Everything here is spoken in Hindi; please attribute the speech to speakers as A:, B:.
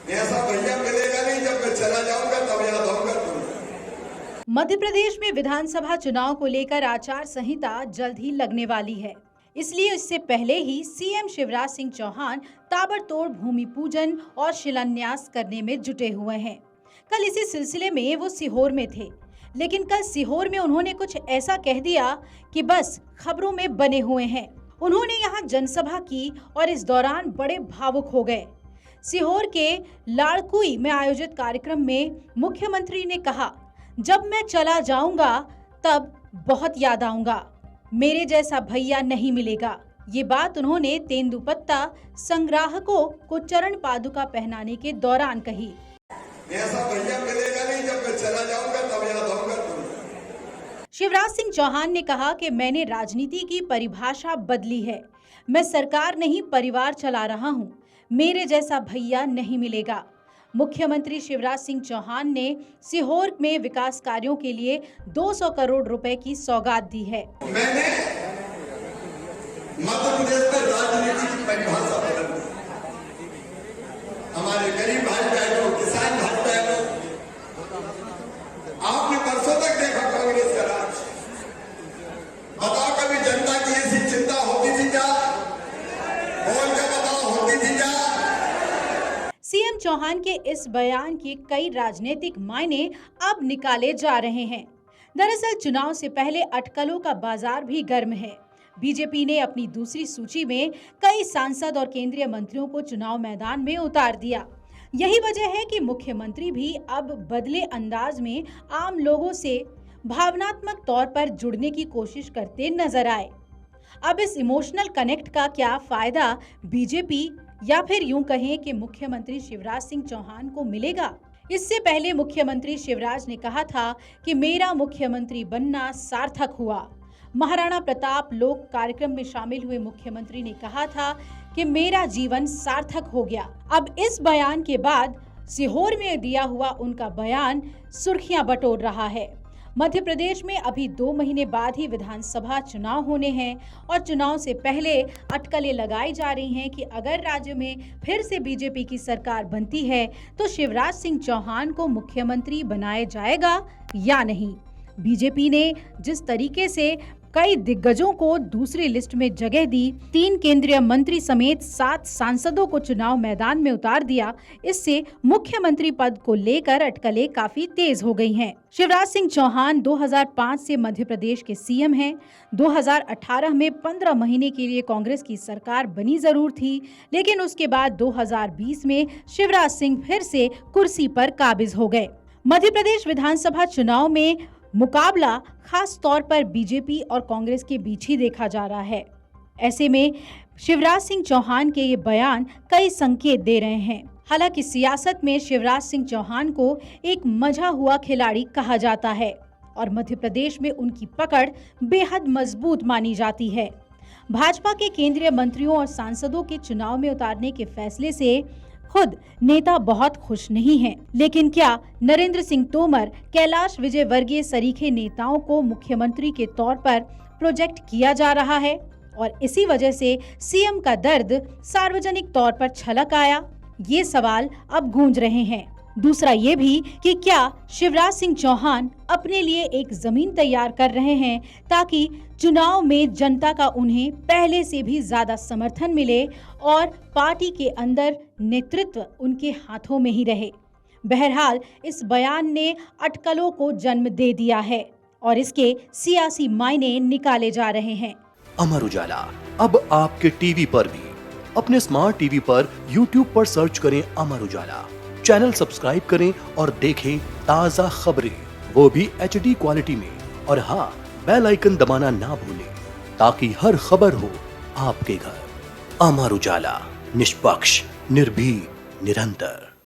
A: ऐसा भैया मिलेगा नहीं, जब मैं चला जाऊंगा तब याद आऊंगा तुम।
B: मध्य प्रदेश में विधानसभा चुनाव को लेकर आचार संहिता जल्द ही लगने वाली है। इसलिए इससे पहले ही सीएम शिवराज सिंह चौहान ताबड़तोड़ भूमि पूजन और शिलान्यास करने में जुटे हुए हैं। कल इसी सिलसिले में वो सीहोर में थे, लेकिन कल सीहोर में उन्होंने कुछ ऐसा कह दिया कि बस खबरों में बने हुए हैं। उन्होंने यहाँ जनसभा की और इस दौरान बड़े भावुक हो गए। सीहोर के लाड़कुई में आयोजित कार्यक्रम में मुख्यमंत्री ने कहा, जब मैं चला जाऊंगा तब बहुत याद आऊंगा, मेरे जैसा भैया नहीं मिलेगा। ये बात उन्होंने तेंदुपत्ता संग्राहकों को चरण पादुका पहनाने के दौरान कही।
A: ऐसा भैया मिलेगा नहीं, जब मैं चला जाऊंगा तब याद आऊंगा तुम।
B: शिवराज सिंह चौहान ने कहा कि मैंने राजनीति की परिभाषा बदली है। मैं सरकार नहीं परिवार चला रहा हूँ, मेरे जैसा भैया नहीं मिलेगा। मुख्यमंत्री शिवराज सिंह चौहान ने सीहोर में विकास कार्यों के लिए 200 करोड़ रुपए की सौगात दी है।
A: मैंने मध्य प्रदेश में राजनीति की परिभाषा बदल दी। हमारे गरीब भाई बहनों, किसान भाई बहनों, आपने वर्षों तक देखा कांग्रेस का राज। बताओ कभी जनता की ऐसी चिंता होती थी क्या? बोल के बताओ, होती थी क्या?
B: सीएम चौहान के इस बयान के कई राजनीतिक मायने अब निकाले जा रहे हैं। दरअसल चुनाव से पहले अटकलों का बाजार भी गर्म है। बीजेपी ने अपनी दूसरी सूची में कई सांसद और केंद्रीय मंत्रियों को चुनाव मैदान में उतार दिया। यही वजह है कि मुख्यमंत्री भी अब बदले अंदाज में आम लोगों से भावनात्मक तौर पर जुड़ने की कोशिश करते नजर आए। अब इस इमोशनल कनेक्ट का क्या फायदा बीजेपी या फिर यूं कहें कि मुख्यमंत्री शिवराज सिंह चौहान को मिलेगा? इससे पहले मुख्यमंत्री शिवराज ने कहा था कि मेरा मुख्यमंत्री बनना सार्थक हुआ। महाराणा प्रताप लोक कार्यक्रम में शामिल हुए मुख्यमंत्री ने कहा था कि मेरा जीवन सार्थक हो गया। अब इस बयान के बाद सीहोर में दिया हुआ उनका बयान सुर्खियां बटोर रहा है। मध्य प्रदेश में अभी 2 महीने बाद ही विधानसभा चुनाव होने हैं और चुनाव से पहले अटकलें लगाई जा रही हैं कि अगर राज्य में फिर से बीजेपी की सरकार बनती है तो शिवराज सिंह चौहान को मुख्यमंत्री बनाया जाएगा या नहीं। बीजेपी ने जिस तरीके से कई दिग्गजों को दूसरी लिस्ट में जगह दी, 3 केंद्रीय मंत्री समेत 7 सांसदों को चुनाव मैदान में उतार दिया, इससे मुख्यमंत्री पद को लेकर अटकलें काफी तेज हो गई हैं। शिवराज सिंह चौहान 2005 से मध्य प्रदेश के सीएम हैं। 2018 में 15 महीने के लिए कांग्रेस की सरकार बनी जरूर थी, लेकिन उसके बाद 2020 में शिवराज सिंह फिर से कुर्सी पर काबिज हो गए। मध्य प्रदेश विधानसभा चुनाव में मुकाबला खास तौर पर बीजेपी और कांग्रेस के बीच ही देखा जा रहा है। ऐसे में शिवराज सिंह चौहान के ये बयान कई संकेत दे रहे हैं। हालांकि सियासत में शिवराज सिंह चौहान को एक मजा हुआ खिलाड़ी कहा जाता है और मध्य प्रदेश में उनकी पकड़ बेहद मजबूत मानी जाती है। भाजपा के केंद्रीय मंत्रियों और सांसदों के चुनाव में उतारने के फैसले से खुद नेता बहुत खुश नहीं हैं, लेकिन क्या नरेंद्र सिंह तोमर, कैलाश विजयवर्गीय सरीखे नेताओं को मुख्यमंत्री के तौर पर प्रोजेक्ट किया जा रहा है और इसी वजह से सीएम का दर्द सार्वजनिक तौर पर छलक आया? ये सवाल अब गूंज रहे हैं। दूसरा ये भी कि क्या शिवराज सिंह चौहान अपने लिए एक जमीन तैयार कर रहे हैं ताकि चुनाव में जनता का उन्हें पहले से भी ज्यादा समर्थन मिले और पार्टी के अंदर नेतृत्व उनके हाथों में ही रहे। बहरहाल इस बयान ने अटकलों को जन्म दे दिया है और इसके सियासी मायने निकाले जा रहे हैं।
C: अमर उजाला अब आपके टीवी पर भी। अपने स्मार्ट टीवी पर YouTube पर सर्च करें अमर उजाला, चैनल सब्सक्राइब करें और देखें ताज़ा खबरें, वो भी HD क्वालिटी में। और हाँ, बेल आइकन दबाना ना भूलें ताकि हर खबर हो आपके घर। अमर उजाला, निष्पक्ष, निर्भीक, निरंतर।